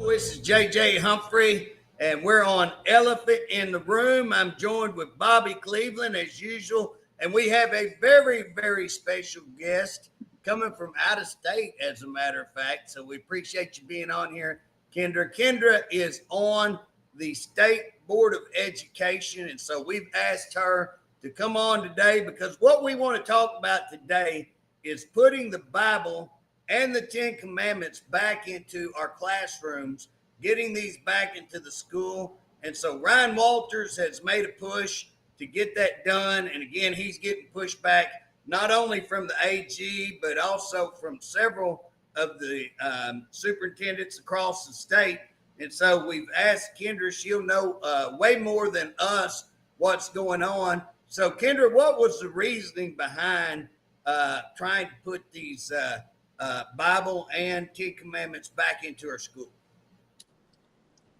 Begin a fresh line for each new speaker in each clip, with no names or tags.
This is JJ Humphrey, and we're on Elephant in the Room. I'm joined with Bobby Cleveland as usual, and we have a very, very special guest coming from out of state, as a matter of fact. So we appreciate you being on here, Kendra. Kendra is on the State Board of Education, and so we've asked her to come on today because what we want to talk about today is putting the Bible and the Ten Commandments back into our classrooms, getting these back into the school. And so Ryan Walters has made a push to get that done. And again, he's getting pushback not only from the AG, but also from several of the superintendents across the state. And so we've asked Kendra, she'll know way more than us what's going on. So Kendra, what was the reasoning behind trying to put these Bible and Ten Commandments back into our school?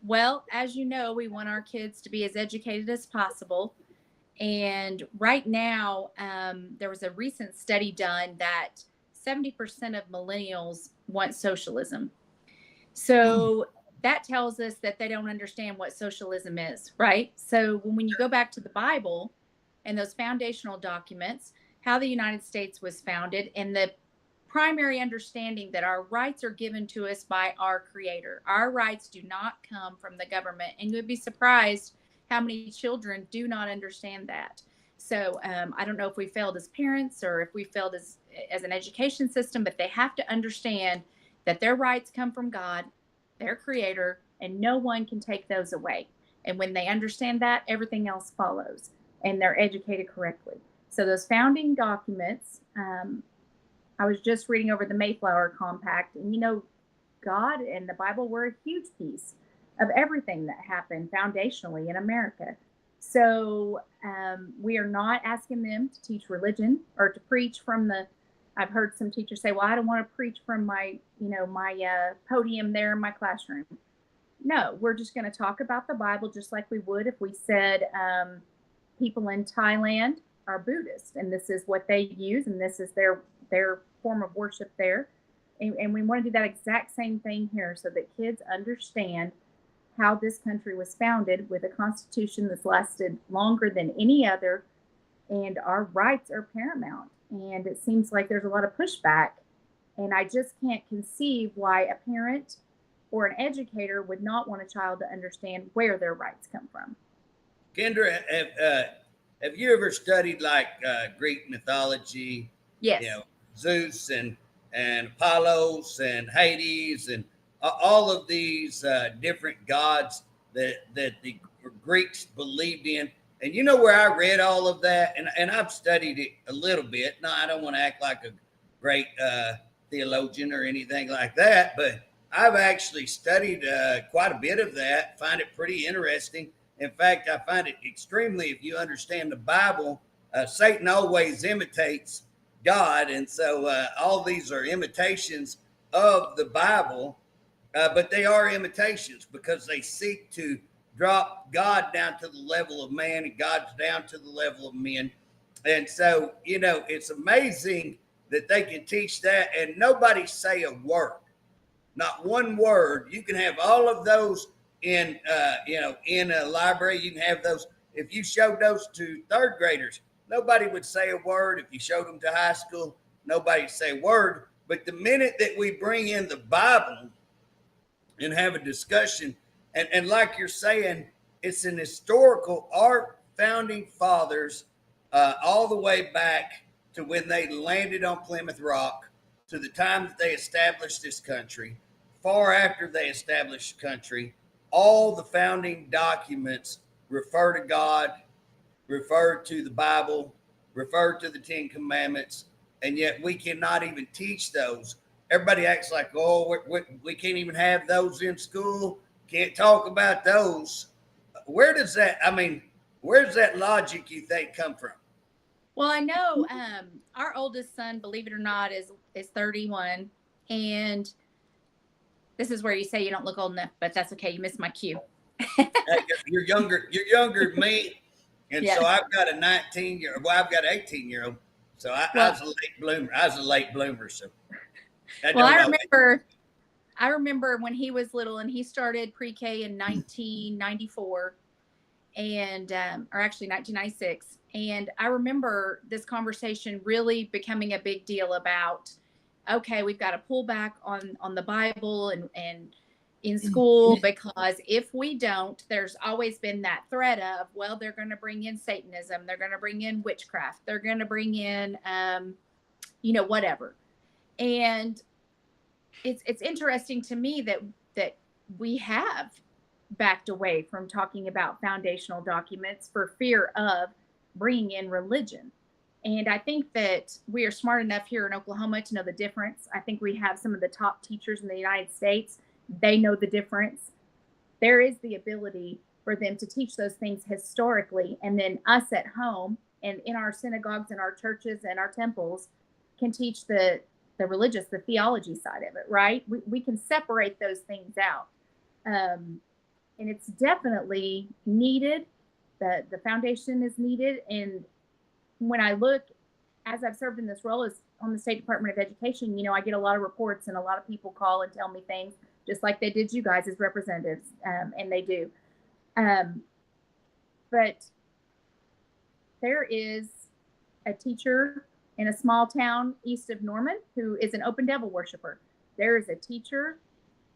Well, as you know, we want our kids to be as educated as possible. And right now, there was a recent study done that 70% of millennials want socialism. So that tells us that they don't understand what socialism is, right? So when you go back to the Bible and those foundational documents, how the United States was founded, and the primary understanding that our rights are given to us by our Creator. Our rights do not come from the government. And you'd be surprised how many children do not understand that. So I don't know if we failed as parents or if we failed as an education system, but they have to understand that their rights come from God, their Creator, and no one can take those away. And when they understand that, everything else follows, and they're educated correctly. So those founding documents, I was just reading over the Mayflower Compact, and God and the Bible were a huge piece of everything that happened foundationally in America. So we are not asking them to teach religion or to preach from I've heard some teachers say, well, I don't want to preach from my podium there in my classroom. No, we're just going to talk about the Bible just like we would if we said people in Thailand are Buddhist, and this is what they use, and this is their form of worship there. And we want to do that exact same thing here so that kids understand how this country was founded with a constitution that's lasted longer than any other, and our rights are paramount. And it seems like there's a lot of pushback, and I just can't conceive why a parent or an educator would not want a child to understand where their rights come from.
Kendra, have you ever studied like Greek mythology?
Yes.
Zeus and Apollos and Hades and all of these different gods that the Greeks believed in. And you know where I read all of that? And I've studied it a little bit. No, I don't want to act like a great theologian or anything like that, but I've actually studied quite a bit of that, find it pretty interesting. In fact, I find it extremely, if you understand the Bible, Satan always imitates God. And so all these are imitations of the Bible, but they are imitations because they seek to drop God down to the level of man and God's down to the level of men. And so, it's amazing that they can teach that and nobody say a word, not one word. You can have all of those in a library. You can have those. If you showed those to third graders, nobody would say a word. If you showed them to high school, nobody would say a word. But the minute that we bring in the Bible and have a discussion, and like you're saying, it's an historical, our founding fathers, all the way back to when they landed on Plymouth Rock, to the time that they established this country, far after they established the country, all the founding documents refer to God, refer to the Bible, refer to the Ten Commandments, and yet we cannot even teach those. Everybody acts like, oh, we can't even have those in school, can't talk about those. Where's that logic you think come from?
Well, I know our oldest son, believe it or not, is 31, and this is where you say you don't look old enough, but that's okay. You missed my cue.
You're younger than me, and so I've got a 19-year-old. Well, I've got an 18-year-old. So I was a late bloomer. So
I remember when he was little, and he started pre-K in 1994, and or actually 1996. And I remember this conversation really becoming a big deal about, okay, we've got to pull back on the Bible and in school, because if we don't, there's always been that threat of, well, they're going to bring in Satanism, they're going to bring in witchcraft, they're going to bring in, whatever. And it's interesting to me that we have backed away from talking about foundational documents for fear of bringing in religion. And I think that we are smart enough here in Oklahoma to know the difference. I think we have some of the top teachers in the United States. They know the difference. There is the ability for them to teach those things historically, and then us at home and in our synagogues and our churches and our temples can teach the religious, the theology side of it, right? We can separate those things out. And it's definitely needed. The foundation is needed. And when I look, as I've served in this role as on the State Department of Education, I get a lot of reports and a lot of people call and tell me things, just like they did you guys as representatives, and they do. But there is a teacher in a small town east of Norman who is an open devil worshiper. There is a teacher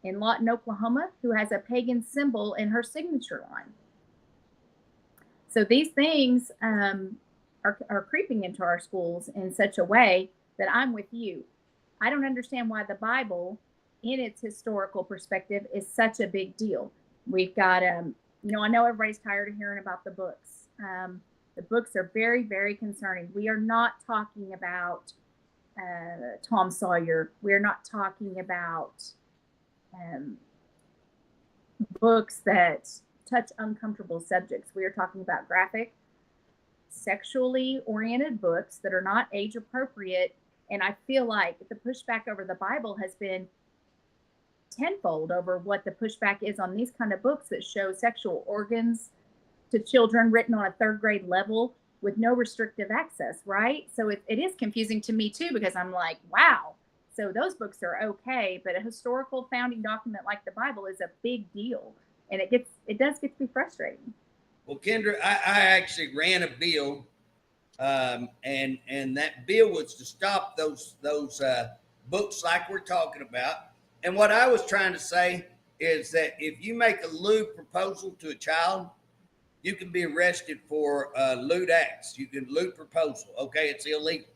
in Lawton, Oklahoma, who has a pagan symbol in her signature line. So these things are creeping into our schools in such a way that I'm with you. I don't understand why the Bible, in its historical perspective, is such a big deal. We've got, I know everybody's tired of hearing about the books. The books are very, very concerning. We are not talking about Tom Sawyer. We're not talking about books that touch uncomfortable subjects. We are talking about graphic, sexually oriented books that are not age appropriate. And I feel like the pushback over the Bible has been tenfold over what the pushback is on these kind of books that show sexual organs to children written on a third grade level with no restrictive access, right? So it is confusing to me too, because I'm like, wow, so those books are okay, but a historical founding document like the Bible is a big deal, and it does get to be frustrating.
Well, Kendra, I actually ran a bill, and that bill was to stop those books like we're talking about. And what I was trying to say is that if you make a lewd proposal to a child, you can be arrested for lewd acts. You can lewd proposal. Okay, it's illegal.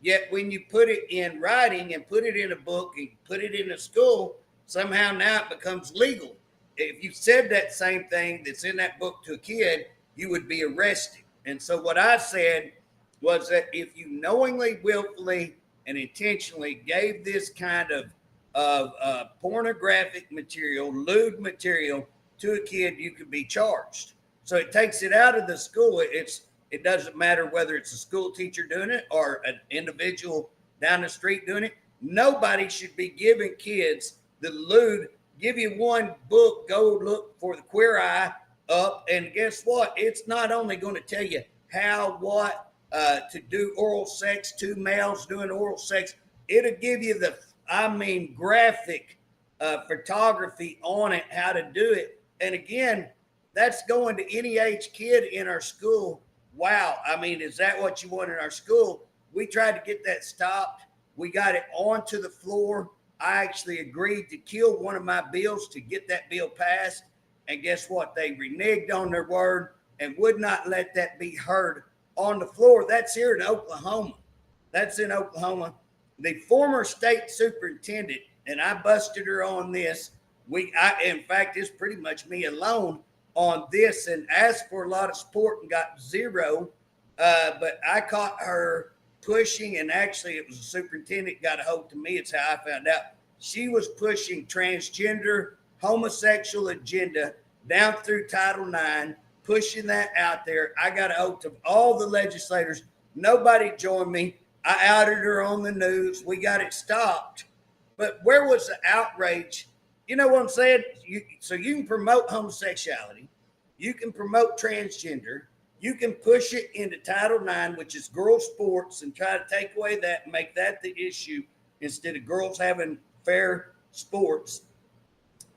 Yet when you put it in writing and put it in a book and put it in a school, somehow now it becomes legal. If you said that same thing that's in that book to a kid, you would be arrested. And so what I said was that if you knowingly, willfully, and intentionally gave this kind of pornographic material, lewd material to a kid, you could be charged. So it takes it out of the school. It doesn't matter whether it's a school teacher doing it or an individual down the street doing it. Nobody should be giving kids the lewd. Give you one book, go look for the Queer Eye up. And guess what? It's not only going to tell you how, what to do oral sex, two males doing oral sex. It'll give you graphic photography on it, how to do it. And again, that's going to any age kid in our school. Wow. I mean, is that what you want in our school? We tried to get that stopped. We got it onto the floor. I actually agreed to kill one of my bills to get that bill passed. And guess what? They reneged on their word and would not let that be heard on the floor. That's here in Oklahoma. That's in Oklahoma. The former state superintendent, and I busted her on this. In fact, it's pretty much me alone on this, and asked for a lot of support and got zero. But I caught her pushing, and actually, it was the superintendent got a hold to me. It's how I found out. She was pushing transgender, homosexual agenda down through Title IX, pushing that out there. I got a hold of all the legislators. Nobody joined me. I outed her on the news. We got it stopped. But where was the outrage? You know what I'm saying? So you can promote homosexuality. You can promote transgender. You can push it into Title IX, which is girls' sports, and try to take away that and make that the issue instead of girls having fair sports.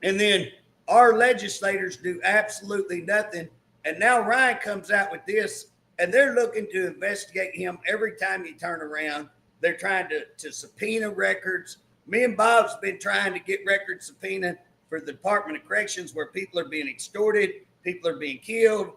And then our legislators do absolutely nothing. And now Ryan comes out with this, and they're looking to investigate him every time you turn around. They're trying to subpoena records. Me and Bob's been trying to get record subpoena for the Department of Corrections, where people are being extorted, people are being killed,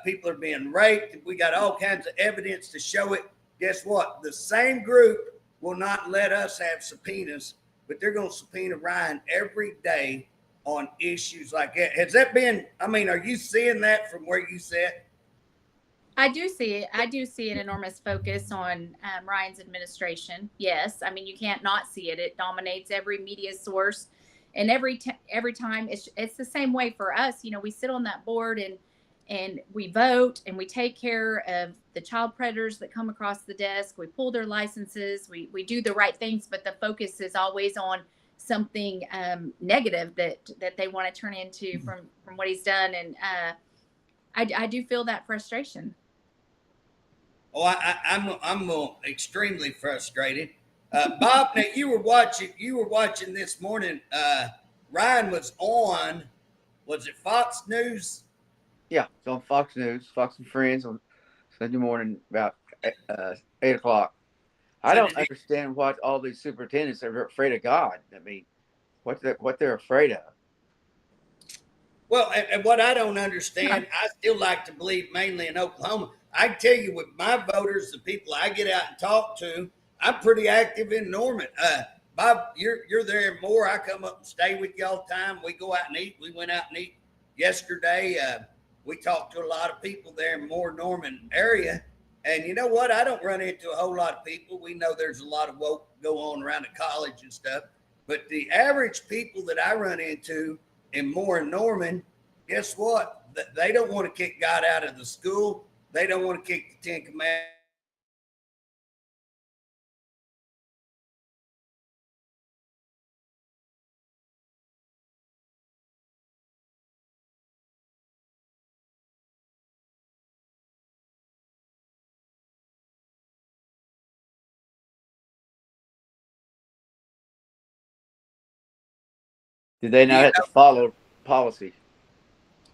people are being raped. We got all kinds of evidence to show it. Guess what? The same group will not let us have subpoenas, but they're going to subpoena Ryan every day on issues like that. Has that been, I mean, are you seeing that from where you sit?
I do see it. I do see an enormous focus on Ryan's administration. Yes, I mean you can't not see it. It dominates every media source, and every time it's the same way for us. You know, we sit on that board and we vote and we take care of the child predators that come across the desk. We pull their licenses. We do the right things, but the focus is always on something negative that they want to turn into from what he's done, and I do feel that frustration.
Oh, I'm extremely frustrated. Bob, now you were watching this morning. Ryan was on, was it Fox News?
Yeah, it's on Fox News, Fox and Friends on Sunday morning about 8 o'clock. I don't understand what all these superintendents are afraid of God. I mean, what they're afraid of.
Well, and what I don't understand, I still like to believe mainly in Oklahoma. I can tell you with my voters, the people I get out and talk to, I'm pretty active in Norman. Bob, you're there more. I come up and stay with you all the time. We go out and eat. We went out and eat yesterday. We talked to a lot of people there in more Norman area. And you know what? I don't run into a whole lot of people. We know there's a lot of woke go on around the college and stuff. But the average people that I run into in Moore and Norman, guess what? They don't want to kick God out of the school. They don't want to kick the Ten Commandments.
Did they not have to follow policy?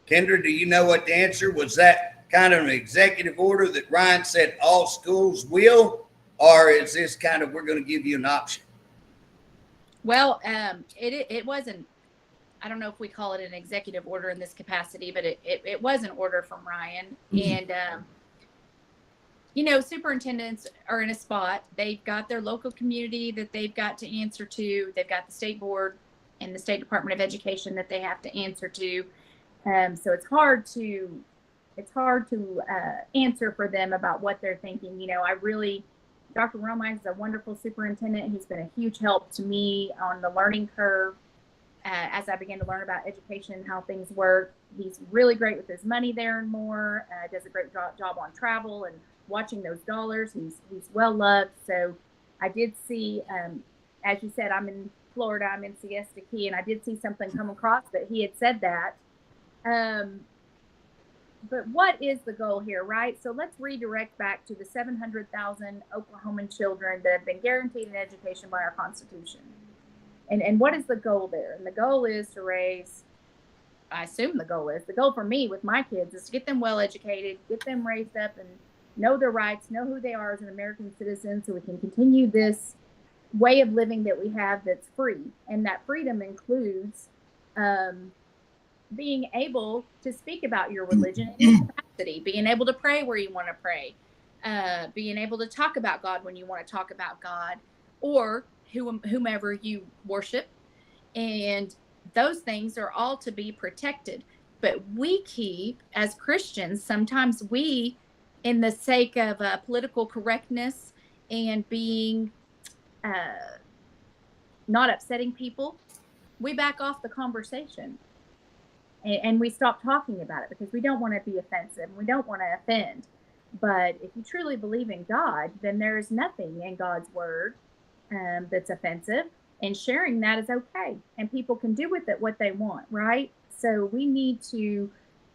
Kendra, do you know what the answer was? That kind of an executive order that Ryan said all schools will, or is this kind of we're going to give you an option?
Well, it wasn't. I don't know if we call it an executive order in this capacity, but it was an order from Ryan. And you know, superintendents are in a spot. They've got their local community that they've got to answer to. They've got the state board and the State Department of Education that they have to answer to. So it's hard to answer for them about what they're thinking. You know, Dr. Romine is a wonderful superintendent. He's been a huge help to me on the learning curve as I began to learn about education and how things work. He's really great with his money there and more. Does a great job on travel and watching those dollars. He's well loved. So I did see, as you said, I'm in Florida, I'm in Siesta Key, and I did see something come across that he had said that. but what is the goal here, right? So let's redirect back to the 700,000 Oklahoman children that have been guaranteed an education by our Constitution. And what is the goal there? And the goal is to raise, I assume the goal for me with my kids is to get them well educated, get them raised up and know their rights, know who they are as an American citizen, so we can continue this way of living that we have that's free. And that freedom includes being able to speak about your religion in your capacity, being able to pray where you want to pray, being able to talk about God when you want to talk about God, or whomever you worship. And those things are all to be protected. But we keep, as Christians, sometimes we, in the sake of political correctness and being not upsetting people, we back off the conversation. And we stop talking about it because we don't want to be offensive. We don't want to offend. But if you truly believe in God, then there is nothing in God's word that's offensive. And sharing that is okay. And people can do with it what they want, right? So we need to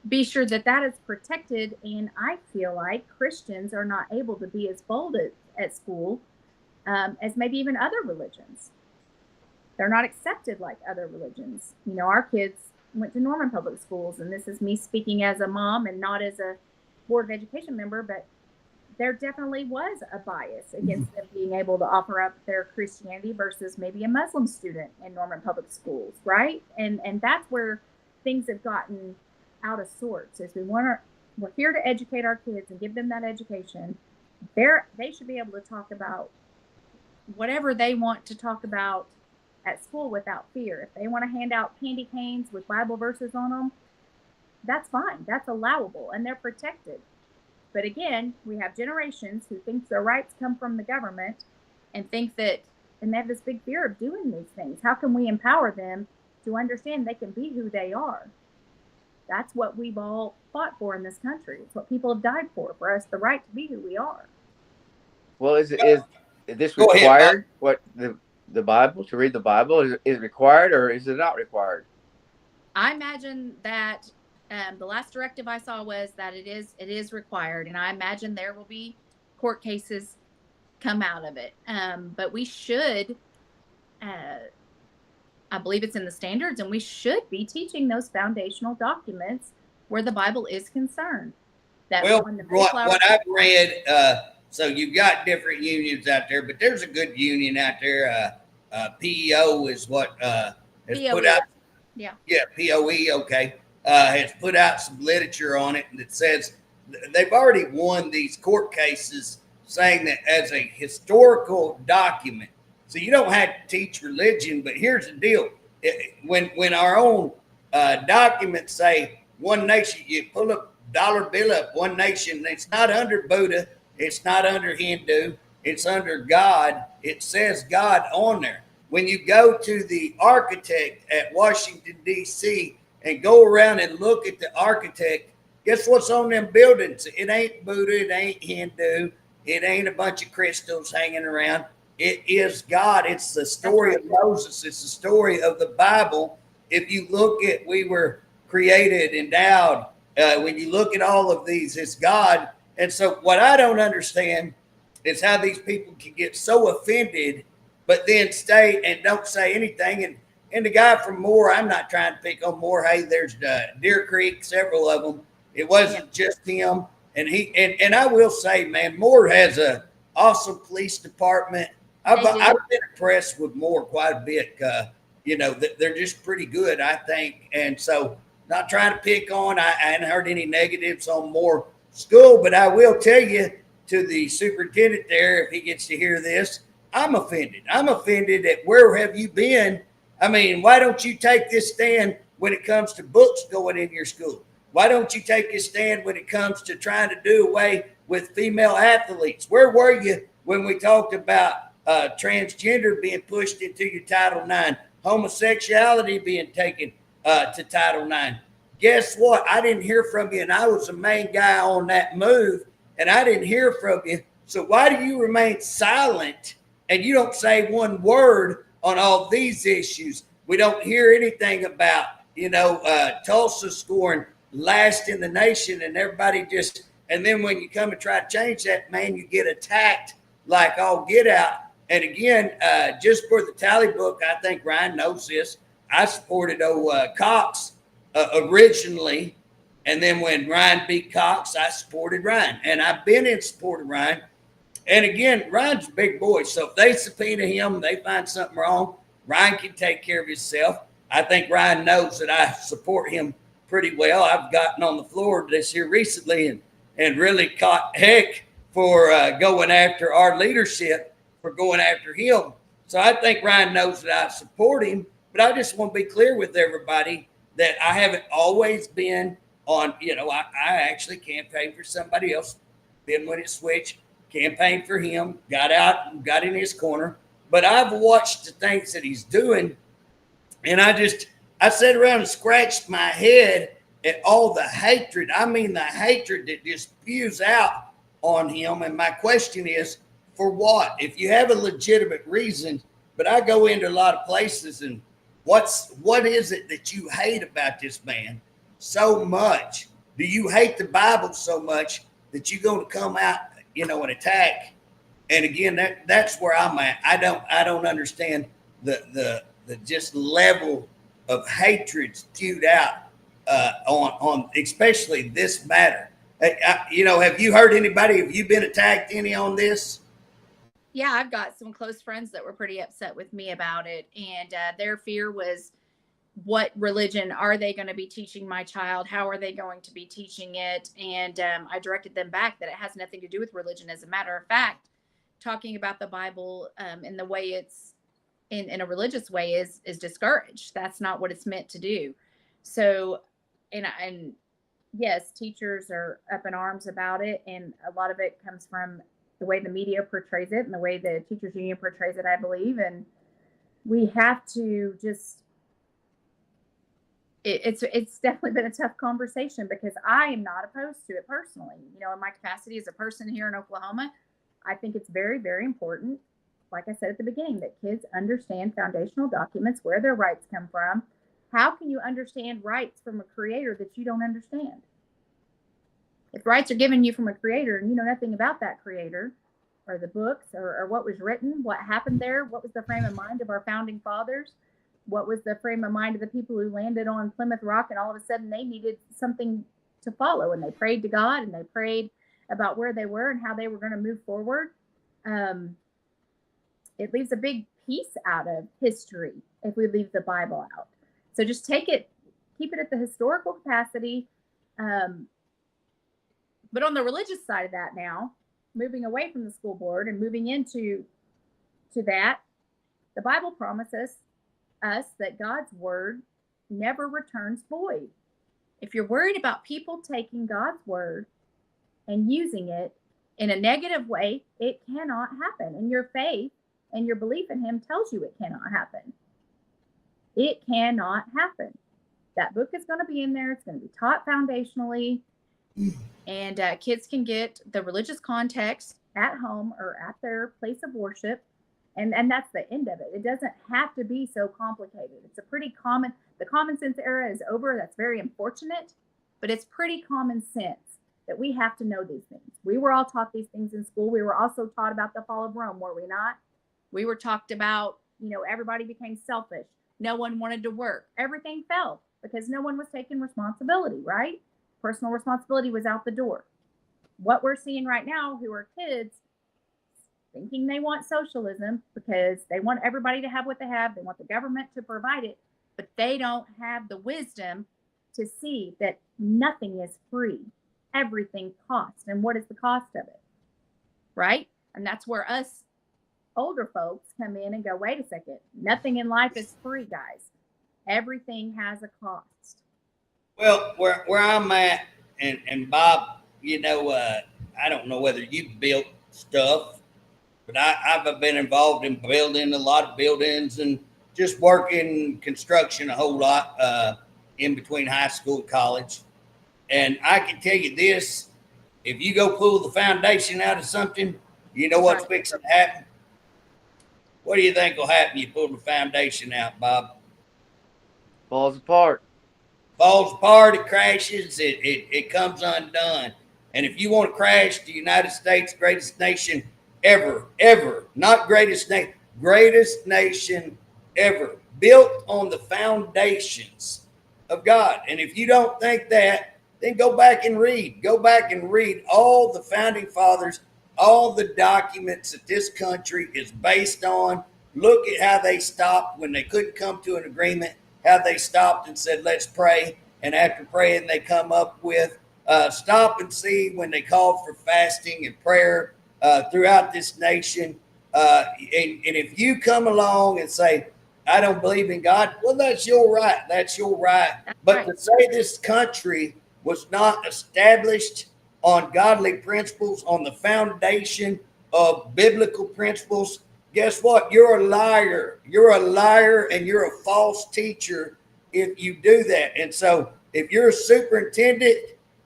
be sure that that is protected. And I feel like Christians are not able to be as bold at school as maybe even other religions. They're not accepted like other religions. You know, our kids went to Norman public schools, and this is me speaking as a mom and not as a board of education member, but there definitely was a bias against them being able to offer up their Christianity versus maybe a Muslim student in Norman public schools, right? And that's where things have gotten out of sorts. Is we're here to educate our kids and give them that education. They should be able to talk about whatever they want to talk about at school without fear. If they want to hand out candy canes with Bible verses on them, that's fine. That's allowable, and they're protected. But again, we have generations who think their rights come from the government and think that, and they have this big fear of doing these things. How can we empower them to understand they can be who they are? That's what we've all fought for in this country. It's what people have died for us, the right to be who we are.
Well, is this required? What the Bible, to read the Bible, is it required or is it not required?
I imagine that the last directive I saw was that it is required, and I imagine there will be court cases come out of it. But we should, I believe it's in the standards, and we should be teaching those foundational documents where the Bible is concerned. That
well, what I've read, so you've got different unions out there, but there's a good union out there. PEO is what has put out. Yeah, POE. Okay. Has put out some literature on it that says they've already won these court cases, saying that as a historical document. So you don't have to teach religion, but here's the deal: when our own documents say one nation, you pull a dollar bill up, one nation. It's not under Buddha, it's not under Hindu, it's under God. It says God on there. When you go to the architect at Washington, D.C., and go around and look at the architect, guess what's on them buildings? It ain't Buddha, it ain't Hindu, it ain't a bunch of crystals hanging around. It is God. It's the story of Moses. It's the story of the Bible. If you look at, we were created, endowed. When you look at all of these, it's God. And so what I don't understand is how these people can get so offended, but then stay and don't say anything. And the guy from Moore, I'm not trying to pick on Moore. Hey, there's Deer Creek, several of them. It wasn't just him. And I will say, man, Moore has a awesome police department. I've been impressed with Moore quite a bit. They're just pretty good, I think. And so, not trying to pick on. I hadn't heard any negatives on Moore School, but I will tell you, to the superintendent there, if he gets to hear this, I'm offended. I'm offended at where have you been? I mean, why don't you take this stand when it comes to books going in your school? Why don't you take a stand when it comes to trying to do away with female athletes? Where were you when we talked about transgender being pushed into your Title IX, homosexuality being taken to Title IX? Guess what? I didn't hear from you, and I was the main guy on that move, and I didn't hear from you. So why do you remain silent and you don't say one word on all these issues? We don't hear anything about, Tulsa scoring last in the nation, and everybody just, and then when you come and try to change that, man, you get attacked like all get out. And again, just for the tally book, I think Ryan knows this. I supported Cox originally, and then when Ryan beat Cox, I supported Ryan, and I've been in support of Ryan. And again, Ryan's a big boy, so if they subpoena him, they find something wrong, Ryan can take care of himself. I think Ryan knows that I support him pretty well. I've gotten on the floor this year recently and really caught heck for going after our leadership, for going after him. So I think Ryan knows that I support him, but I just want to be clear with everybody that I haven't always been on, I actually campaigned for somebody else. Then when it switched, campaigned for him, got out and got in his corner. But I've watched the things that he's doing, and I sat around and scratched my head at all the hatred. I mean, the hatred that just spews out on him. And my question is, for what? If you have a legitimate reason, but I go into a lot of places, and what is it that you hate about this man so much? Do you hate the Bible so much that you're going to come out, and attack? And again, that's where I'm at. I don't understand the just level of hatred spewed out on especially this matter. Have you heard anybody? Have you been attacked any on this?
Yeah, I've got some close friends that were pretty upset with me about it, and their fear was, what religion are they going to be teaching my child? How are they going to be teaching it? And I directed them back that it has nothing to do with religion. As a matter of fact, talking about the Bible in the way it's in a religious way is discouraged. That's not what it's meant to do. So, and yes, teachers are up in arms about it, and a lot of it comes from the way the media portrays it and the way the teachers union portrays it, I believe. And we have to just, it's definitely been a tough conversation, because I am not opposed to it personally. In my capacity as a person here in Oklahoma, I think it's very, very important, like I said at the beginning, that kids understand foundational documents, where their rights come from. How can you understand rights from a creator that you don't understand? If rights are given you from a creator and you know nothing about that creator or the books or what was written, what happened there, what was the frame of mind of our founding fathers, what was the frame of mind of the people who landed on Plymouth Rock, and all of a sudden they needed something to follow, and they prayed to God, and they prayed about where they were and how they were going to move forward. It leaves a big piece out of history if we leave the Bible out. So just keep it at the historical capacity. But on the religious side of that now, moving away from the school board and moving into that, the Bible promises us that God's word never returns void. If you're worried about people taking God's word and using it in a negative way, it cannot happen. And your faith and your belief in him tells you it cannot happen. It cannot happen. That book is going to be in there. It's going to be taught foundationally. And kids can get the religious context at home or at their place of worship. And that's the end of it. It doesn't have to be so complicated. It's the common sense era is over. That's very unfortunate, but it's pretty common sense that we have to know these things. We were all taught these things in school. We were also taught about the fall of Rome, were we not? We were talked about, everybody became selfish. No one wanted to work. Everything fell because no one was taking responsibility, right? Personal responsibility was out the door. What we're seeing right now, who are kids, thinking they want socialism because they want everybody to have what they have. They want the government to provide it, but they don't have the wisdom to see that nothing is free. Everything costs. And what is the cost of it? Right? And that's where us older folks come in and go, wait a second, nothing in life is free, guys. Everything has a cost.
Well, where I'm at, and Bob, I don't know whether you've built stuff, but I've been involved in building a lot of buildings and just working construction a whole lot in between high school and college. And I can tell you this, if you go pull the foundation out of something, you know what's fixing to happen? What do you think will happen? You pull the foundation out, Bob?
Falls apart.
falls apart, it crashes, it comes undone. And if you want to crash the United States, greatest nation ever, not greatest nation ever, built on the foundations of God. And if you don't think that, then go back and read. Go back and read all the founding fathers, all the documents that this country is based on. Look at how they stopped when they couldn't come to an agreement, how they stopped and said, let's pray. And after praying, they come up with stop and see when they called for fasting and prayer throughout this nation. And if you come along and say, I don't believe in God, well, that's your right. That's your right. But to say this country was not established on godly principles, on the foundation of biblical principles, guess what? You're a liar. You're a liar and you're a false teacher if you do that. And so if you're a superintendent,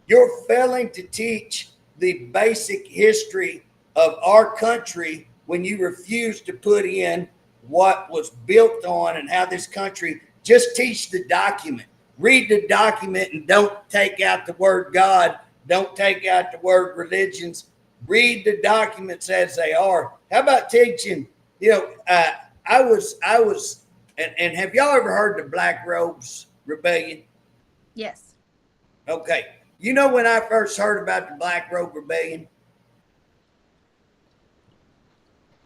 you're failing to teach the basic history of our country when you refuse to put in what was built on and how this country. Just teach the document. Read the document and don't take out the word God. Don't take out the word religions. Read the documents as they are. How about teaching? I was, and have y'all ever heard the Black Robes Rebellion?
Yes.
Okay. You know when I first heard about the Black Robe Rebellion?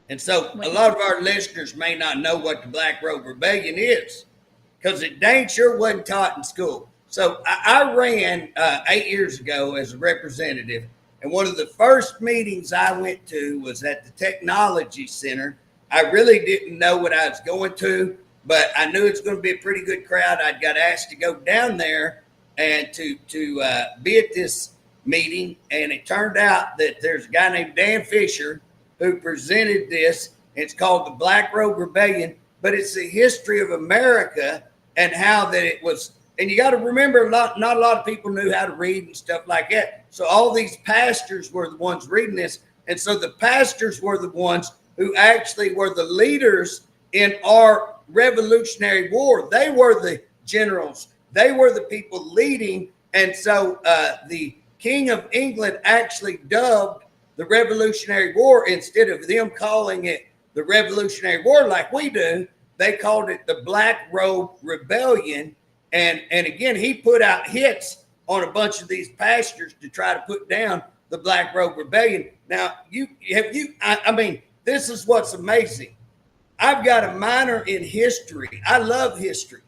And so a lot of our listeners may not know what the Black Robe Rebellion is because it dang sure wasn't taught in school. So I ran 8 years ago as a representative, and one of the first meetings I went to was at the Technology Center. I really didn't know what I was going to, but I knew it's going to be a pretty good crowd. I got asked to go down there and to be at this meeting, and it turned out that there's a guy named Dan Fisher who presented this. It's called the Black Robe Rebellion, but it's the history of America and how that it was. And you got to remember, not a lot of people knew how to read and stuff like that. So all these pastors were the ones reading this. And so the pastors were the ones who actually were the leaders in our Revolutionary War. They were the generals. They were the people leading. And so the King of England actually dubbed the Revolutionary War, instead of them calling it the Revolutionary War like we do, they called it the Black Robe Rebellion. And again, he put out hits on a bunch of these pastors to try to put down the Black Robe Rebellion. Now, I mean, this is what's amazing. I've got a minor in history. I love history.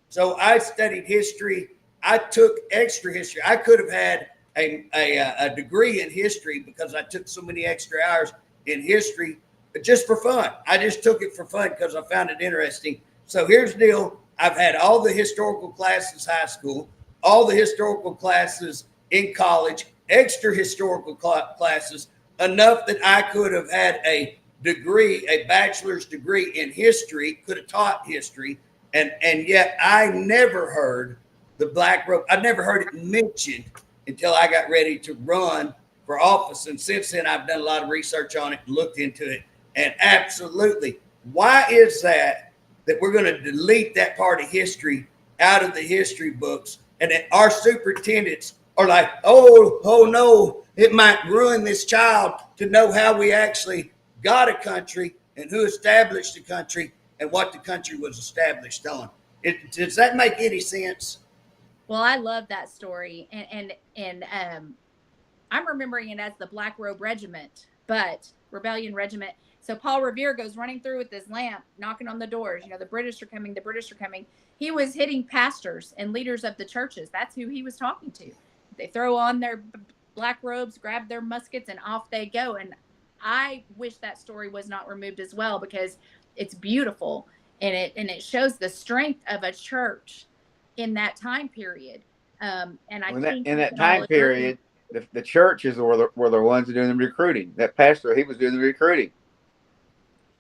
So I studied history. I took extra history. I could have had a degree in history because I took so many extra hours in history just for fun. I just took it for fun because I found it interesting. So here's the deal. I've had all the historical classes high school, all the historical classes in college, extra historical classes, enough that I could have had a degree, a bachelor's degree in history, could have taught history. And yet I never heard the Black Robe. I never heard it mentioned until I got ready to run for office. And since then, I've done a lot of research on it and looked into it. And absolutely, why is that we're going to delete that part of history out of the history books? And that our superintendents are like, oh no, it might ruin this child to know how we actually got a country and who established the country and what the country was established on. Does that make any sense?
Well, I love that story, and I'm remembering it as the Black Robe Regiment, but Rebellion Regiment. So Paul Revere goes running through with his lamp, knocking on the doors. The British are coming. The British are coming. He was hitting pastors and leaders of the churches. That's who he was talking to. They throw on their black robes, grab their muskets, and off they go. And I wish that story was not removed as well, because it's beautiful, and it shows the strength of a church in that time period. And I think
in that time period, the churches were the ones doing the recruiting. That pastor, he was doing the recruiting.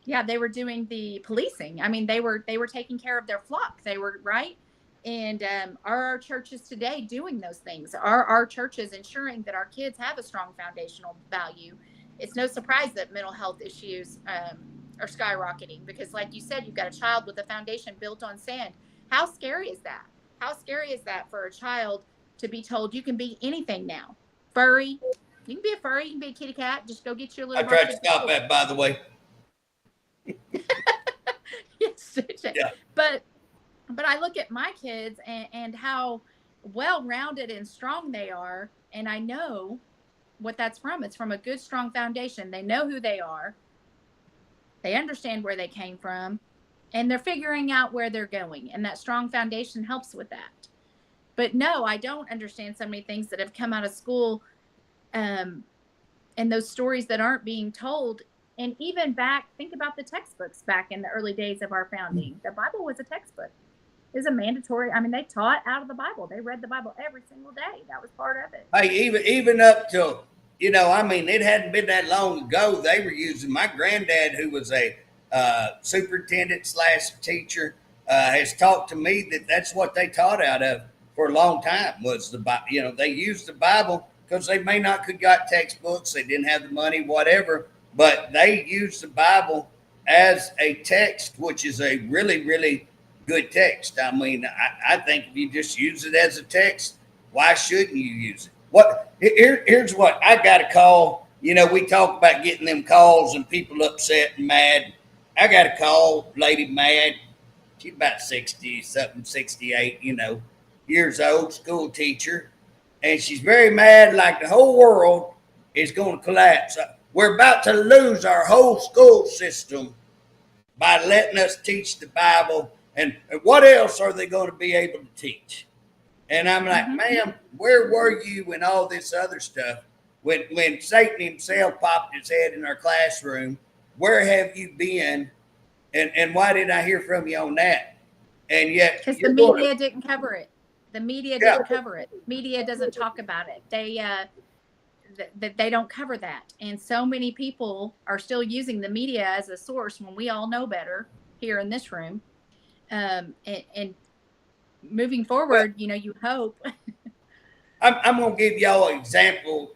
Yeah, they were doing the policing. I mean, they were taking care of their flock. They were right. And are our churches today doing those things? Are our churches ensuring that our kids have a strong foundational value? It's no surprise that mental health issues are skyrocketing, because, like you said, you've got a child with a foundation built on sand. How scary is that? How scary is that for a child to be told you can be anything now? Furry. You can be a furry. You can be a kitty cat. Just go get your
I
little
tried to
birthday
stop
toy.
that, by the way.
Yes,
Yeah.
but I look at my kids and how well rounded and strong they are, and I know what that's from. It's from a good, strong foundation. They know who they are. They understand where they came from, and they're figuring out where they're going. And that strong foundation helps with that. But no, I don't understand so many things that have come out of school, um, and those stories that aren't being told. And even back, think about the textbooks back in the early days of our founding. The Bible was a textbook. It was a mandatory. I mean, they taught out of the Bible. They read the Bible every single day. That was part of it.
Hey, even up till, I mean, it hadn't been that long ago. They were using my granddad, who was a superintendent slash teacher, has talked to me that that's what they taught out of for a long time was the Bible. They used the Bible because they may not could got textbooks. They didn't have the money, whatever, but they used the Bible as a text, which is a really, really good text. I mean, I think if you just use it as a text, why shouldn't you use it? Here's what I got a call. We talk about getting them calls and people upset and mad. I got a call, lady mad. She's about 60 something, 68, years old, school teacher. And she's very mad, like the whole world is going to collapse. We're about to lose our whole school system by letting us teach the Bible. And what else are they going to be able to teach? And I'm like, ma'am, where were you when all this other stuff, when Satan himself popped his head in our classroom, where have you been? And why didn't I hear from you on that? And yet,
because the media didn't cover it. The media didn't cover it. Media doesn't talk about it. They don't cover that. And so many people are still using the media as a source when we all know better here in this room. And moving forward, you hope.
I'm going to give y'all an example,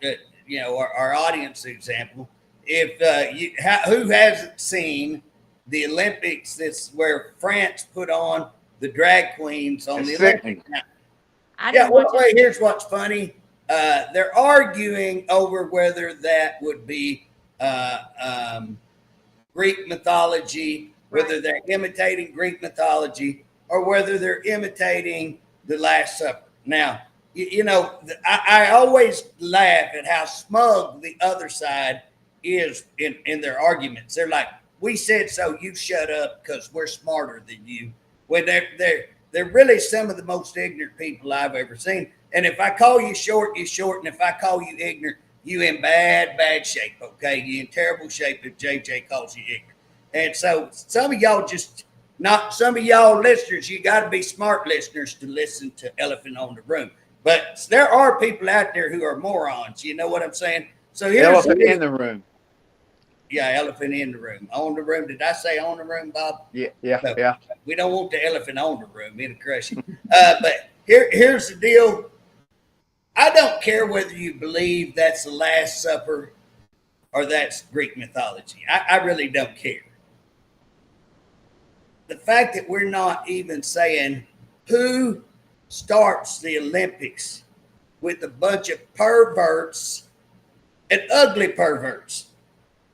our audience example. If who hasn't seen the Olympics? This where France put on the drag queens on the Olympics. Wait, here's what's funny. They're arguing over whether that would be Greek mythology, whether they're imitating Greek mythology, or whether they're imitating the Last Supper. Now, I always laugh at how smug the other side is in their arguments. They're like, we said so, you shut up because we're smarter than you. When they're really some of the most ignorant people I've ever seen. And if I call you short, you're short. And if I call you ignorant, you in bad shape, okay? You in terrible shape if JJ calls you ignorant. And so some of y'all some of y'all listeners, you got to be smart listeners to listen to Elephant on the Room. But there are people out there who are morons. You know what I'm saying? So here's
Elephant in the Room.
Yeah, elephant in the room. On the room. Did I say on the room, Bob?
Yeah.
We don't want the elephant on the room. It'll crush you. But here's the deal. I don't care whether you believe that's the Last Supper or that's Greek mythology. I really don't care. The fact that we're not even saying who starts the Olympics with a bunch of perverts and ugly perverts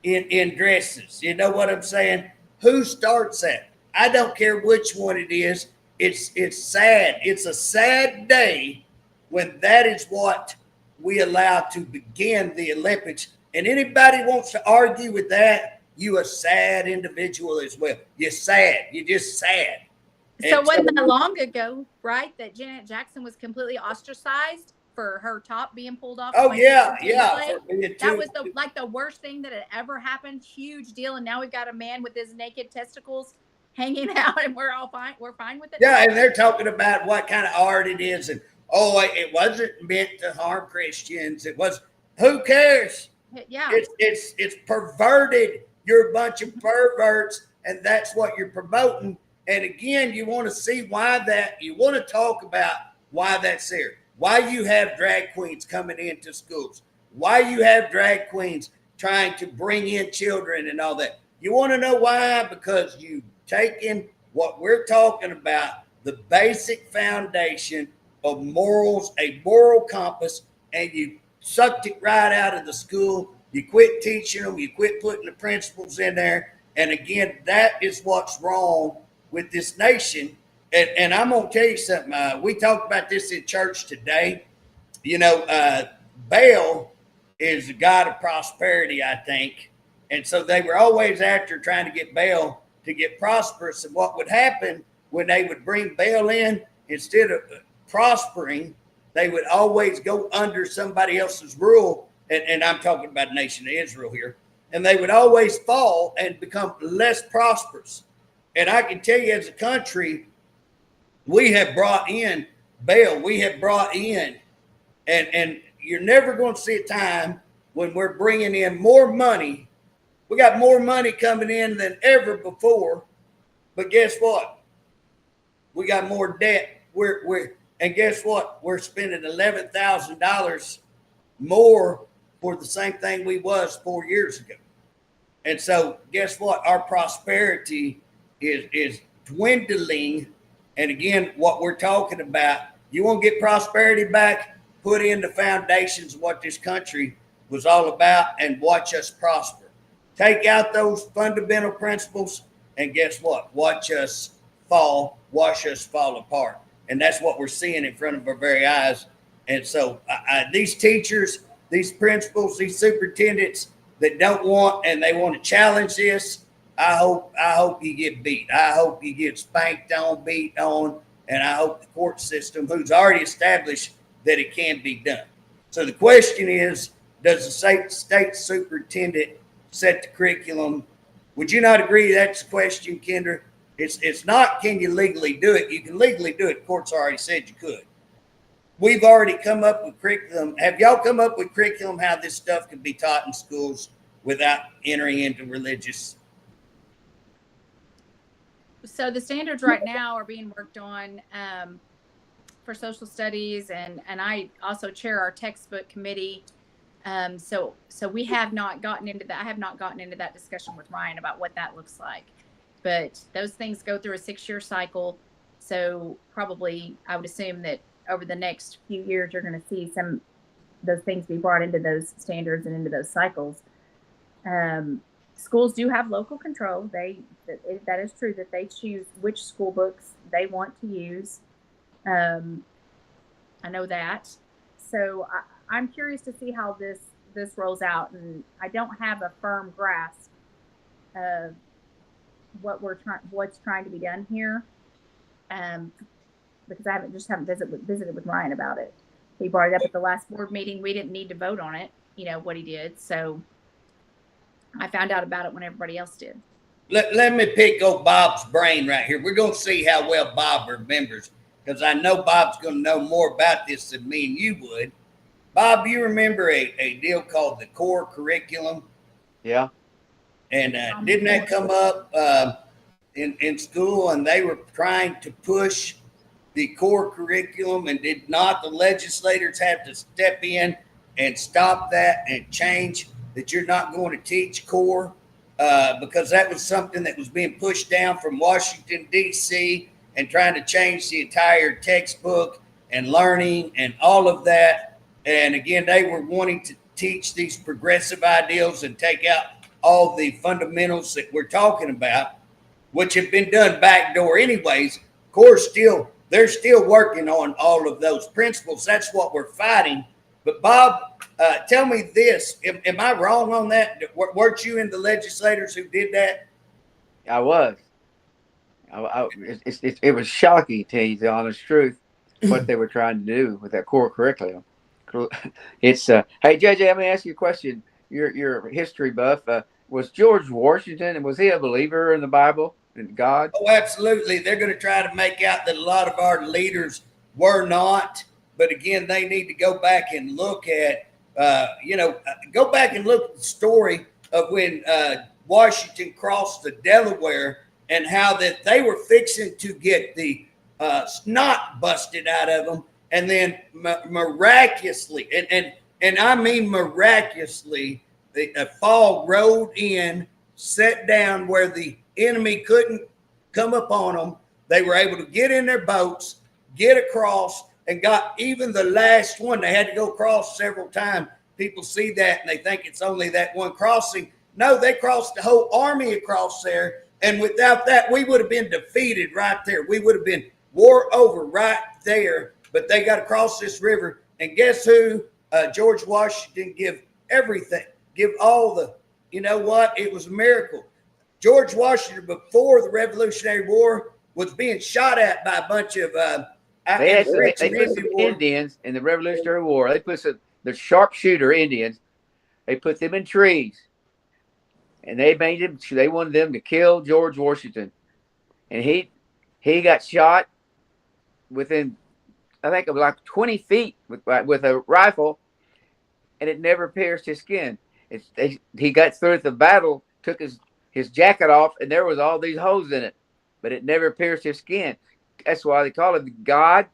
in dresses. You know what I'm saying? Who starts that? I don't care which one it is. It's sad. It's a sad day when that is what we allow to begin the Olympics. And anybody wants to argue with that, you a sad individual as well. You're sad. You're just sad.
So wasn't that long ago, right, that Janet Jackson was completely ostracized for her top being pulled off?
Oh, yeah.
That was the worst thing that had ever happened. Huge deal. And now we've got a man with his naked testicles hanging out, and we're all fine. We're fine with it.
Yeah, and they're talking about what kind of art it is, and it wasn't meant to harm Christians. It was. Who cares?
Yeah,
it's perverted. You're a bunch of perverts, and that's what you're promoting. And again, you want to see why you want to talk about why that's there. Why you have drag queens coming into schools. Why you have drag queens trying to bring in children and all that. You want to know why? Because you've taken what we're talking about the basic foundation of morals, a moral compass, and you sucked it right out of the school. You quit teaching them, you quit putting the principles in there. And again, that is what's wrong with this nation. And I'm going to tell you something. We talked about this in church today. Baal is a god of prosperity, I think. And so they were always after trying to get Baal to get prosperous. And what would happen when they would bring Baal in, instead of prospering, they would always go under somebody else's rule. And I'm talking about the nation of Israel here. And they would always fall and become less prosperous. And I can tell you, as a country, we have brought in Baal. We have brought in, and you're never going to see a time when we're bringing in more money. We got more money coming in than ever before. But guess what? We got more debt. And guess what? We're spending $11,000 more for the same thing we was 4 years ago. And so guess what? Our prosperity is dwindling. And again, what we're talking about, you want to get prosperity back, put in the foundations of what this country was all about and watch us prosper. Take out those fundamental principles and guess what? Watch us fall apart. And that's what we're seeing in front of our very eyes. And so these teachers, these principals, these superintendents that don't want and they want to challenge this, I hope you get beat. I hope you get spanked on, beat on, and I hope the court system, who's already established that it can be done. So the question is, does the state superintendent set the curriculum? Would you not agree that's the question, Kendra? It's not, can you legally do it? You can legally do it. Court's already said you could. We've already come up with curriculum. Have y'all come up with curriculum how this stuff can be taught in schools without entering into religious?
So the standards right now are being worked on for social studies, and I also chair our textbook committee. So we have not gotten into that. I have not gotten into that discussion with Ryan about what that looks like. But those things go through a 6-year cycle. So probably I would assume that over the next few years, you're going to see some of those things be brought into those standards and into those cycles. Schools do have local control. That is true, that they choose which school books they want to use. I know that. So I'm curious to see how this rolls out, and I don't have a firm grasp of what's trying to be done here, because I haven't visited with Ryan about it. He brought it up at the last board meeting. We didn't need to vote on it, what he did. So I found out about it when everybody else did.
Let me pick old Bob's brain right here. We're going to see how well Bob remembers, because I know Bob's going to know more about this than me and you would. Bob, you remember a deal called the core curriculum?
Yeah.
And didn't that come up in school, and they were trying to push the core curriculum, and did not the legislators have to step in and stop that and change that you're not going to teach core because that was something that was being pushed down from Washington, D.C., and trying to change the entire textbook and learning and all of that. And again, they were wanting to teach these progressive ideals and take out all the fundamentals that we're talking about, which have been done backdoor anyways. Of course, they're still working on all of those principles. That's what we're fighting. But Bob, tell me this: am I wrong on that? Weren't you in the legislators who did that?
I was. It was shocking, to tell you the honest truth, what they were trying to do with that core curriculum. It's hey JJ, let me ask you a question. You're a history buff. Was George Washington, and was he a believer in the Bible and God?
Oh, absolutely. They're going to try to make out that a lot of our leaders were not. But again, they need to go back and look at, go back and look at the story of when Washington crossed the Delaware, and how that they were fixing to get the snot busted out of them. And then miraculously, and I mean miraculously, a fog rolled in, set down where the enemy couldn't come upon them. They were able to get in their boats, get across, and got even the last one. They had to go across several times. People see that and they think it's only that one crossing. No, they crossed the whole army across there. And without that, we would have been defeated right there. We would have been war over right there. But they got across this river. And guess who? George Washington give everything, give all the, you know what? It was a miracle. George Washington, before the Revolutionary War, was being shot at by a bunch of
they put some Indians in the Revolutionary War. They put the sharpshooter Indians. They put them in trees, and they wanted them to kill George Washington, and he got shot within, I think, of like 20 feet with a rifle, and it never pierced his skin. He got through the battle, took his jacket off, and there was all these holes in it, but it never pierced his skin. That's why they call it God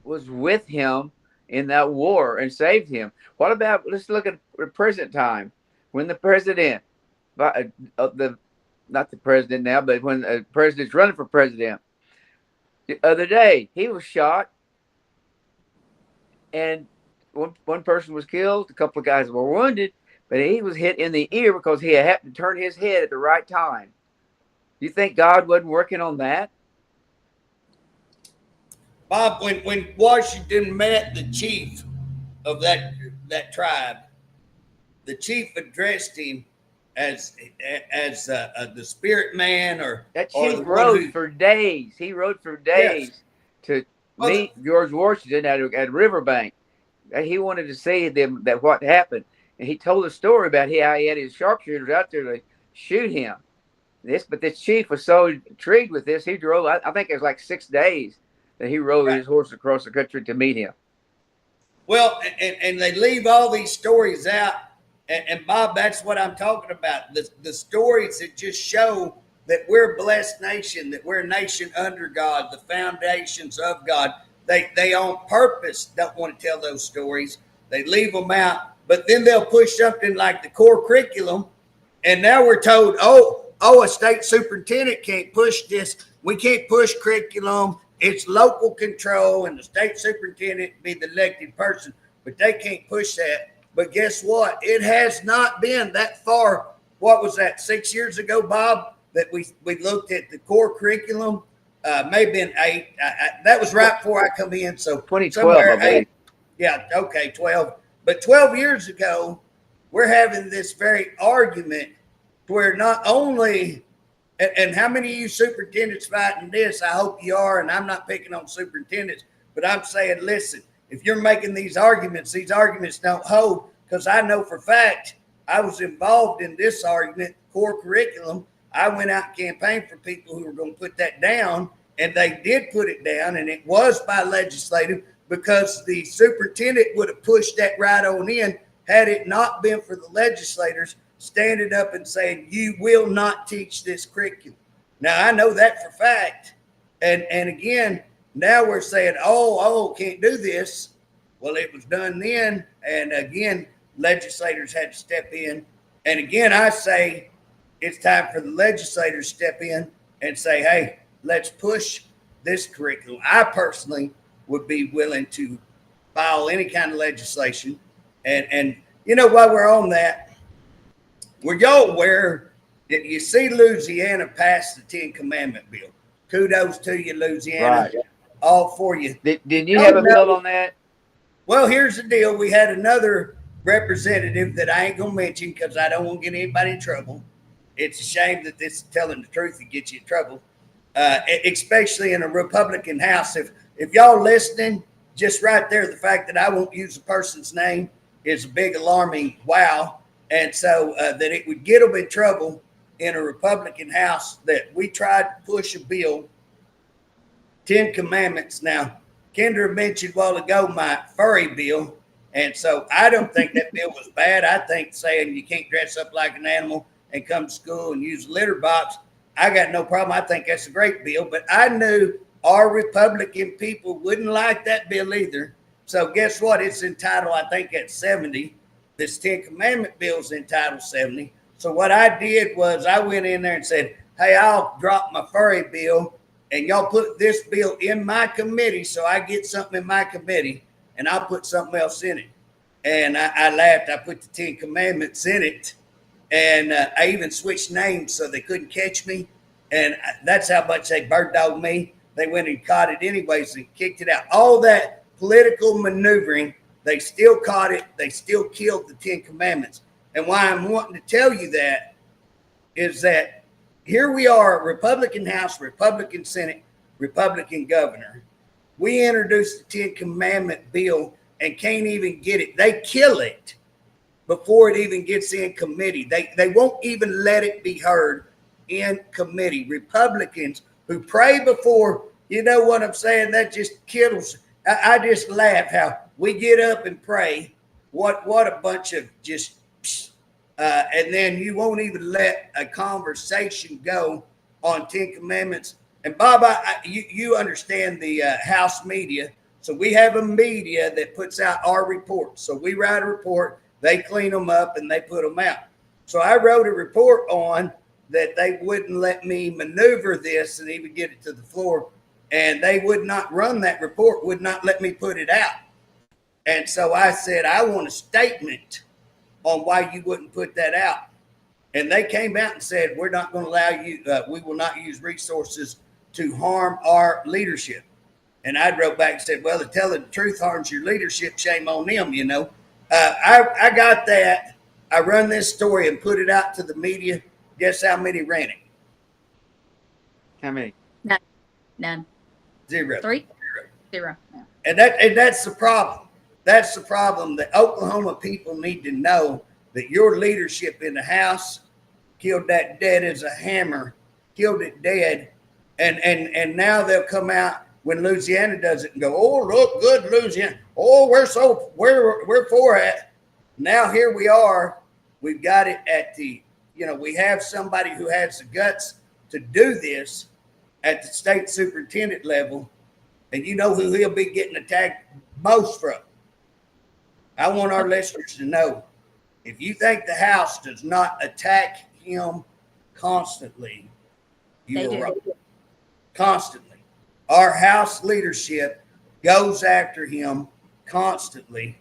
was with him in that war and saved him. What about, let's look at the present time, when the president, not the president now, but when the president's running for president, the other day he was shot, and one person was killed, a couple of guys were wounded, but he was hit in the ear because he happened to turn his head at the right time. You think God wasn't working on that?
Bob, when Washington met the chief of that tribe, the chief addressed him as the spirit man, or
that chief rode for days. He rode for days to meet George Washington at Riverbank. He wanted to see that what happened, and he told a story about how he had his sharpshooters out there to shoot him. But this chief was so intrigued with this, he drove. I think it was like 6 days that he rode his horse across the country to meet him.
Well, and they leave all these stories out. And Bob, that's what I'm talking about. The stories that just show that we're a blessed nation, that we're a nation under God, the foundations of God. They on purpose don't want to tell those stories. They leave them out. But then they'll push something like the core curriculum. And now we're told, a state superintendent can't push this. We can't push curriculum. It's local control, and the state superintendent be the elected person, but they can't push that. But guess what? It has not been that far. What was that, 6 years ago, Bob, that we looked at the core curriculum? Maybe in 8. That was right before I come in. So
2012, I believe.
Yeah, okay, 12. But 12 years ago, we're having this very argument where not only, and how many of you superintendents fighting this? I hope you are, and I'm not picking on superintendents, but I'm saying, listen, if you're making these arguments don't hold, because I know for fact I was involved in this argument, core curriculum. I went out and campaigned for people who were going to put that down, and they did put it down, and it was by legislative, because the superintendent would have pushed that right on in had it not been for the legislators standing up and saying, you will not teach this curriculum. Now, I know that for fact. And again, now we're saying, can't do this. Well, it was done then. And again, legislators had to step in. And again, I say it's time for the legislators to step in and say, hey, let's push this curriculum. I personally would be willing to file any kind of legislation. And you know, while we're on that, were y'all aware that you see Louisiana pass the 10 Commandment bill? Kudos to you, Louisiana. Right. All for you.
Did you have a bill on that?
Well, here's the deal. We had another representative that I ain't going to mention because I don't want to get anybody in trouble. It's a shame that this telling the truth that gets you in trouble, especially in a Republican House. If y'all listening, just right there, the fact that I won't use a person's name is a big alarming wow. And so that it would get them in trouble in a Republican House, that we tried to push a bill, 10 Commandments. Now, Kendra mentioned a while ago my furry bill. And so I don't think that bill was bad. I think saying you can't dress up like an animal and come to school and use a litter box, I got no problem. I think that's a great bill. But I knew our Republican people wouldn't like that bill either. So guess what? It's entitled, I think, at 70. This 10 Commandment bill is entitled 70. So what I did was I went in there and said, hey, I'll drop my furry bill and y'all put this bill in my committee so I get something in my committee, and I'll put something else in it. And I laughed. I put the 10 Commandments in it, and I even switched names so they couldn't catch me. And that's how much they bird dogged me. They went and caught it anyways and kicked it out. All that political maneuvering, they still caught it. They still killed the 10 Commandments. And why I'm wanting to tell you that is that here we are, Republican House, Republican Senate, Republican governor. We introduced the 10 Commandment bill and can't even get it. They kill it before it even gets in committee. They won't even let it be heard in committee. Republicans who pray before, you know what I'm saying? That just kills. I just laugh how we get up and pray. What a bunch of just, and then you won't even let a conversation go on 10 Commandments. And Bob, you understand the House media. So we have a media that puts out our reports. So we write a report, they clean them up, and they put them out. So I wrote a report on that they wouldn't let me maneuver this and even get it to the floor. And they would not run that report, would not let me put it out. And so I said, I want a statement on why you wouldn't put that out. And they came out and said, we're not going to allow you, we will not use resources to harm our leadership. And I wrote back and said, well, if telling the truth harms your leadership, shame on them, you know. I got that. I run this story and put it out to the media. Guess how many ran it?
How many?
None.
Zero.
3? 0. Yeah.
And that's the problem. That's the problem. The Oklahoma people need to know that your leadership in the House killed that dead as a hammer, killed it dead. And now they'll come out when Louisiana does it and go, oh, look, good Louisiana. Oh, we're for it. Now here we are. We've got it at the, we have somebody who has the guts to do this at the state superintendent level. And you know who he'll be getting attacked most from. I want our listeners to know, if you think the House does not attack him constantly, you're wrong. Constantly. Our House leadership goes after him constantly.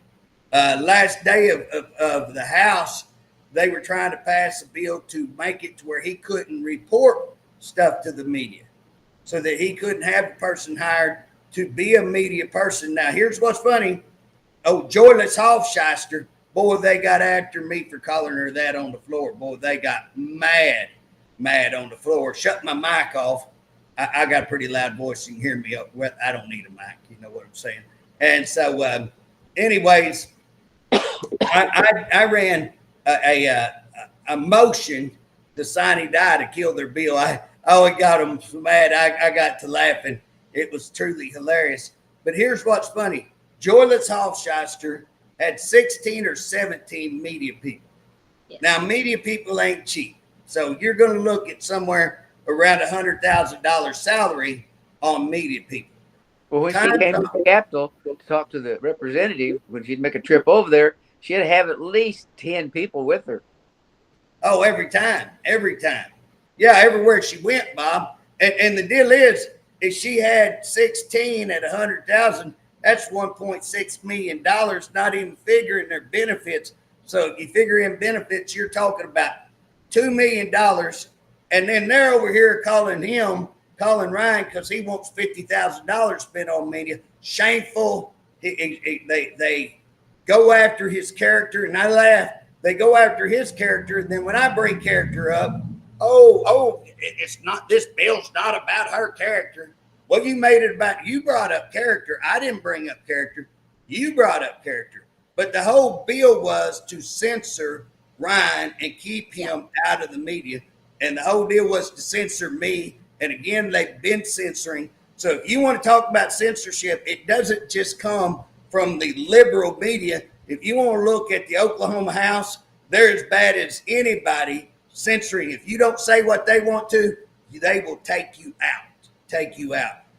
Last day of the House, they were trying to pass a bill to make it to where he couldn't report stuff to the media, so that he couldn't have a person hired to be a media person. Now, here's what's funny. Oh, Joyless Hofschister, boy, they got after me for calling her that on the floor. Boy, they got mad on the floor. Shut my mic off. I got a pretty loud voice. You can hear me. I don't need a mic. You know what I'm saying? And so, anyways, I ran a motion to sine die to kill their bill. It got them so mad. I got to laughing. It was truly hilarious. But here's what's funny. Joyless Hofschister had 16 or 17 media people. Yes. Now, media people ain't cheap. So you're going to look at somewhere around $100,000 salary on media people.
Well, when she came to the Capitol to talk to the representative, when she'd make a trip over there, she had to have at least 10 people with her.
Oh, every time. Yeah, everywhere she went, Bob. And the deal is, if she had 16 at 100,000, that's $1.6 million, not even figuring their benefits. So if you figure in benefits, you're talking about $2 million. And then they're over here calling Ryan, because he wants $50,000 spent on media. Shameful. They go after his character, and I laugh. They go after his character, and then when I bring character up, it's not, this bill's not about her character. Well, you made it about, you brought up character. I didn't bring up character. You brought up character. But the whole bill was to censor Ryan and keep him out of the media. And the whole deal was to censor me. And again, they've been censoring. So if you want to talk about censorship, it doesn't just come from the liberal media. If you want to look at the Oklahoma House, they're as bad as anybody censoring. If you don't say what they want to, they will take you out.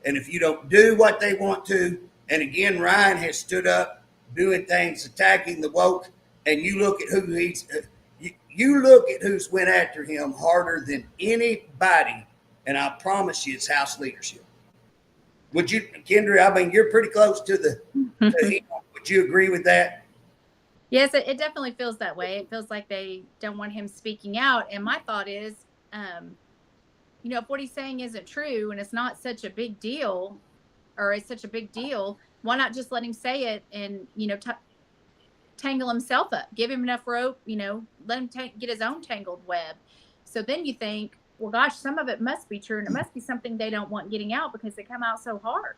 And if you don't do what they want to, and again, Ryan has stood up doing things, attacking the woke, and you look at who's went after him harder than anybody and I promise you it's house leadership. Would you, Kendra? I mean, you're pretty close to him. Would you agree with that?
Yes, it definitely feels that way. It feels like they don't want him speaking out. And my thought is, if what he's saying isn't true and it's not such a big deal, or it's such a big deal, why not just let him say it and, tangle himself up, give him enough rope, let him get his own tangled web. So then you think, well, gosh, some of it must be true. And it must be something they don't want getting out because they come out so hard.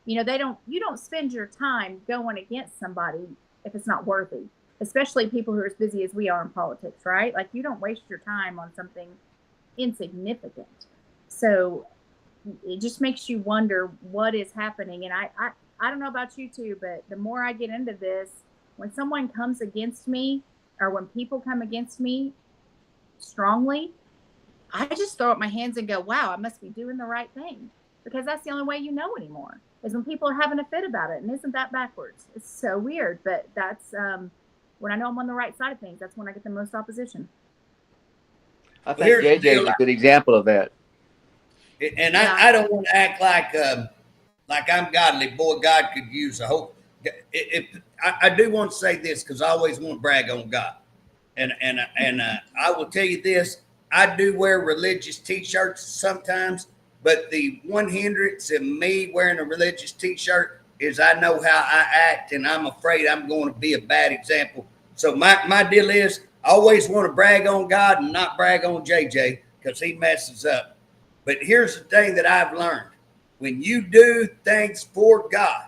You don't spend your time going against somebody if it's not worthy, especially people who are as busy as we are in politics, right? Like, you don't waste your time on something insignificant. So it just makes you wonder what is happening. And I don't know about you two, but the more I get into this, when someone comes against me, or when people come against me strongly, I just throw up my hands and go, wow, I must be doing the right thing. Because that's the only way you know anymore, is when people are having a fit about it. And isn't that backwards? It's so weird. But that's when I know I'm on the right side of things, that's when I get the most opposition.
I think JJ is a good example of that.
And I don't want to act like I'm godly. Boy, God could use a whole. I do want to say this, because I always want to brag on God, and I will tell you this: I do wear religious T-shirts sometimes, but the one hindrance in me wearing a religious T-shirt is I know how I act, and I'm afraid I'm going to be a bad example. So my deal is I always want to brag on God and not brag on JJ, because he messes up. But here's the thing that I've learned: when you do things for God.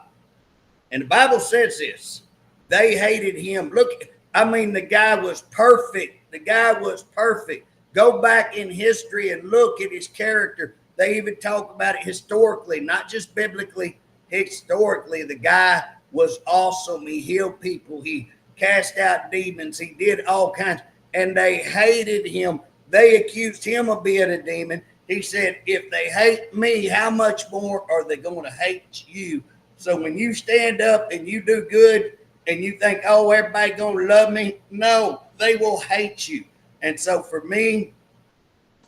And the Bible says this, they hated him. Look, I mean, the guy was perfect. The guy was perfect. Go back in history and look at his character. They even talk about it historically, not just biblically. Historically, the guy was awesome. He healed people. He cast out demons. He did all kinds. And they hated him. They accused him of being a demon. He said, if they hate me, how much more are they going to hate you? So when you stand up and you do good and you think, oh, everybody going to love me, no, they will hate you. And so for me,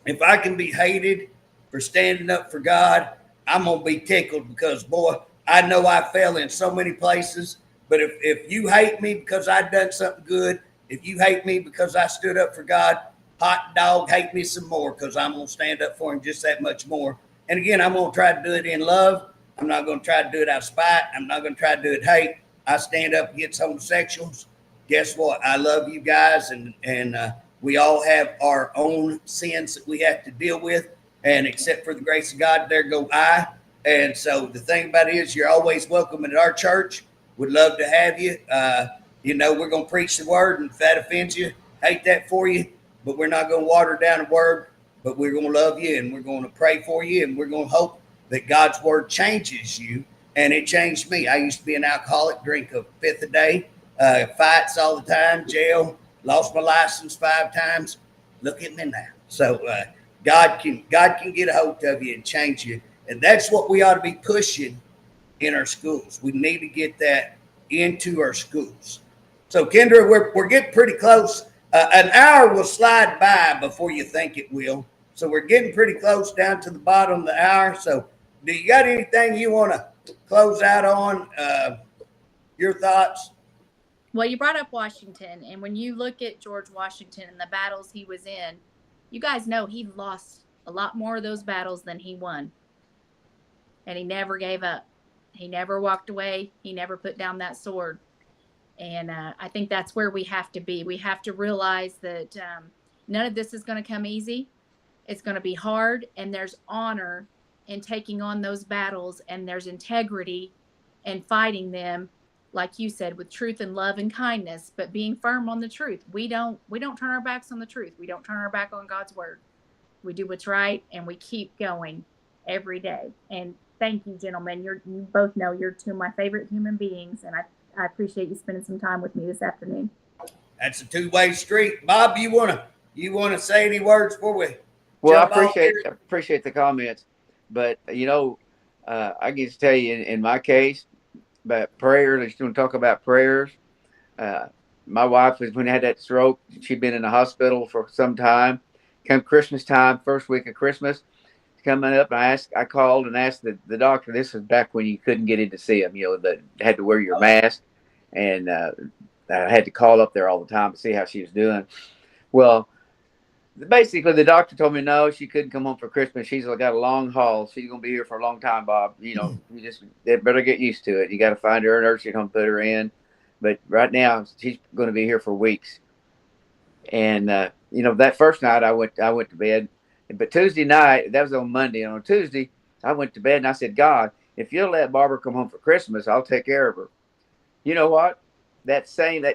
if I can be hated for standing up for God, I'm going to be tickled, because, boy, I know I fell in so many places. But if you hate me because I've done something good, if you hate me because I stood up for God, hot dog, hate me some more, because I'm going to stand up for him just that much more. And again, I'm going to try to do it in love. I'm not going to try to do it out of spite. I'm not going to try to do it hate. I stand up against homosexuals. Guess what? I love you guys, and we all have our own sins that we have to deal with. And except for the grace of God, there go I. And so the thing about it is, you're always welcome at our church. Would love to have you. We're going to preach the word, and if that offends you, hate that for you. But we're not going to water down the word. But we're going to love you, and we're going to pray for you, and we're going to hope that God's word changes you. And it changed me. I used to be an alcoholic, drink a fifth a day, fights all the time, jail, lost my license 5 times. Look at me now. So God can get a hold of you and change you. And that's what we ought to be pushing in our schools. We need to get that into our schools. So Kendra, we're getting pretty close. An hour will slide by before you think it will. So we're getting pretty close down to the bottom of the hour. So do you got anything you want to close out on? Your thoughts?
Well, you brought up Washington, and when you look at George Washington and the battles he was in, you guys know he lost a lot more of those battles than he won. And he never gave up. He never walked away. He never put down that sword. And I think that's where we have to be. We have to realize that none of this is going to come easy. It's going to be hard, and there's honor in taking on those battles, and there's integrity in fighting them, like you said, with truth and love and kindness, but being firm on the truth. We don't turn our backs on the truth. We don't turn our back on God's word. We do what's right, and we keep going every day. And thank you, gentlemen. You both know you're two of my favorite human beings, and I appreciate you spending some time with me this afternoon.
That's a two-way street. Bob, you wanna say any words before we?
Well, I appreciate the comments, but I can just tell you in my case, about prayers. I just want to talk about prayers. My wife when I had that stroke, she'd been in the hospital for some time. Come Christmas time, first week of Christmas, coming up. I called and asked the doctor. This was back when you couldn't get in to see him. That had to wear your mask, and I had to call up there all the time to see how she was doing. Well, basically, the doctor told me no, she couldn't come home for Christmas. She's got a long haul. She's gonna be here for a long time, Bob. You just better get used to it. You got to find her a nursing home, put her in. But right now, she's going to be here for weeks. And that first night I went to bed. But Tuesday night, that was on Monday. And on Tuesday, I went to bed and I said, God, if you'll let Barbara come home for Christmas, I'll take care of her. You know what? That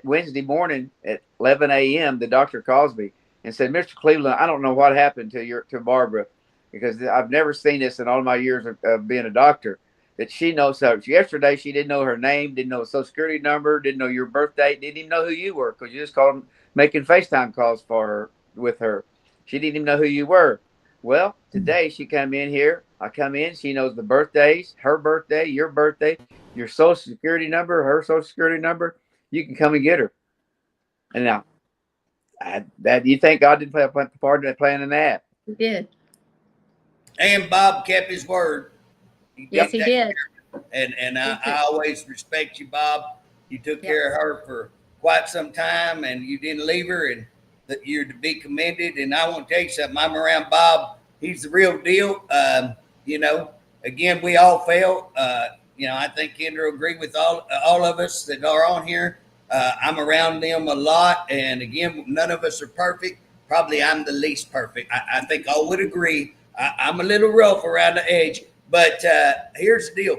Wednesday morning at 11 a.m., the doctor calls me and said, Mr. Cleveland, I don't know what happened to Barbara, because I've never seen this in all my years of being a doctor, that she knows her. Yesterday, she didn't know her name, didn't know a social security number, didn't know your birthday, didn't even know who you were, because you just called them, making FaceTime calls with her. She didn't even know who you were. Well, today she come in here. I come in. She knows the birthdays, her birthday, your birthday, your social security number, her social security number. You can come and get her. And now, you think God didn't play a part in planning that?
He did.
And Bob kept his word.
Yes, he did.
And I always respect you, Bob. You took care of her for quite some time, and you didn't leave her, and that you're to be commended. And I want to tell you something. I'm around Bob. He's the real deal. Again, we all fail. I think Kendra will agree with all of us that are on here. I'm around them a lot. And again, none of us are perfect. Probably I'm the least perfect. I think all would agree. I'm a little rough around the edge. But here's the deal.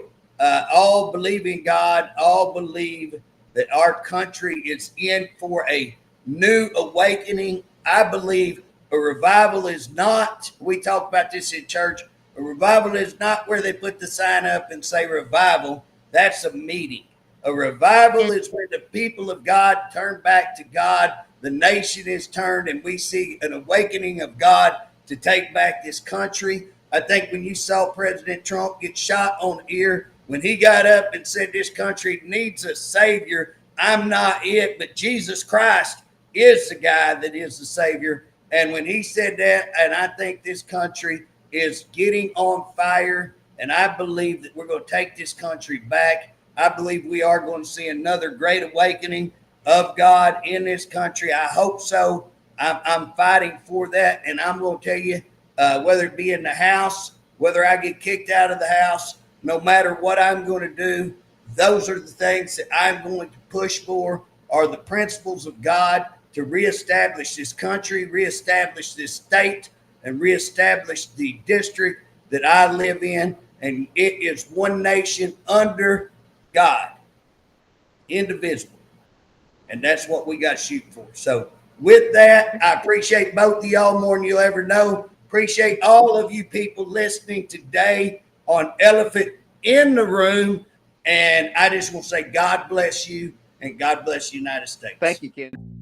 All believe in God. All believe that our country is in for a new awakening. I believe a revival is not, we talk about this in church, a revival is not where they put the sign up and say revival. That's a meeting. A revival is where the people of God turn back to God. The nation is turned, and we see an awakening of God to take back this country. I think when you saw President Trump get shot on the ear, when he got up and said this country needs a savior, I'm not it, but Jesus Christ is the guy that is the savior. And when he said that, and I think this country is getting on fire, and I believe that we're going to take this country back. I believe we are going to see another great awakening of God in this country. I hope so. I'm fighting for that, and I'm going to tell you, whether it be in the House, whether I get kicked out of the House, no matter what I'm going to do, those are the things that I'm going to push for, are the principles of God to reestablish this country, reestablish this state, and reestablish the district that I live in. And it is one nation under God, indivisible. And that's what we got to shoot for. So with that, I appreciate both of y'all more than you'll ever know. Appreciate all of you people listening today on Elephant in the Room. And I just want to say God bless you, and God bless the United States.
Thank you, Ken.